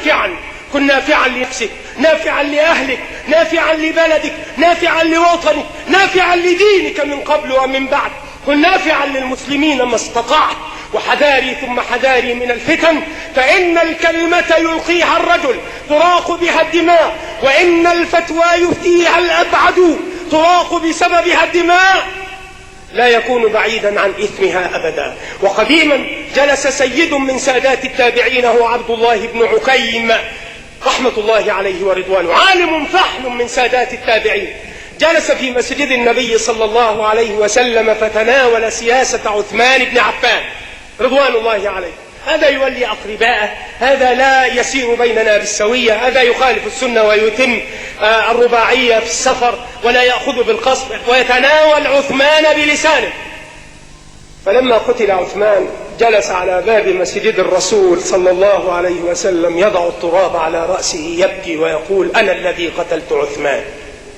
نافعا، كن نافعا لنفسك، نافعا لأهلك، نافعا لبلدك، نافعا لوطنك، نافعا لدينك من قبل ومن بعد. كن نافعا للمسلمين ما استطعت. وحذاري ثم حذاري من الفتن، فإن الكلمة يلقيها الرجل تراق بها الدماء، وإن الفتوى يفتيها الأبعد تراق بسببها الدماء، لا يكون بعيدا عن إثمها أبدا. وقديما جلس سيد من سادات التابعين هو عبد الله بن عكيم رحمة الله عليه ورضوانه، عالم فحل من سادات التابعين، جلس في مسجد النبي صلى الله عليه وسلم فتناول سياسة عثمان بن عفان رضوان الله عليه. هذا يولي أقرباءه، هذا لا يسير بيننا بالسوية، هذا يخالف السنة ويتم الرباعية في السفر ولا يأخذ بالقصد، ويتناول عثمان بلسانه. فلما قتل عثمان جلس على باب مسجد الرسول صلى الله عليه وسلم يضع التراب على رأسه يبكي ويقول: أنا الذي قتلت عثمان،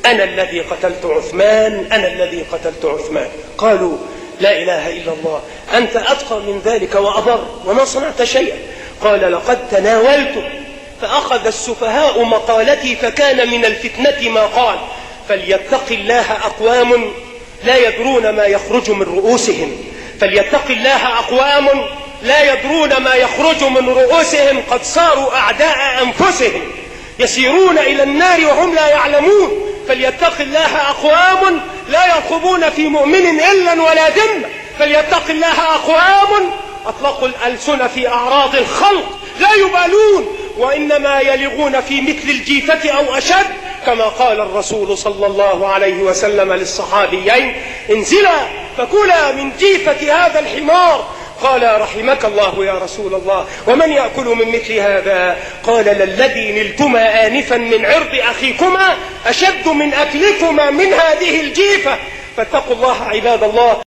أنا الذي قتلت عثمان، أنا الذي قتلت عثمان. قالوا: لا إله إلا الله، أنت أتقى من ذلك وأبر وما صنعت شيئا. قال: لقد تناولته. فأخذ السفهاء مقالتي فكان من الفتنة ما قال: فليتق الله أقوام لا يدرون ما يخرج من رؤوسهم، فليتق الله أقوام لا يدرون ما يخرج من رؤوسهم، قد صاروا أعداء أنفسهم يسيرون إلى النار وهم لا يعلمون. فليتق الله أقوام لا يرقبون في مؤمن إلا ولا ذمة، فليتق الله أقوام أطلقوا الألسن في أعراض الخلق لا يبالون، وإنما يلغون في مثل الجيفة أو أشد، كما قال الرسول صلى الله عليه وسلم للصحابيين: انزلا فكلا من جيفة هذا الحمار. قال: رحمك الله يا رسول الله، ومن يأكل من مثل هذا؟ قال: للذي نلتما آنفا من عرض أخيكما أشد من أكلكما من هذه الجيفة. فاتقوا الله عباد الله.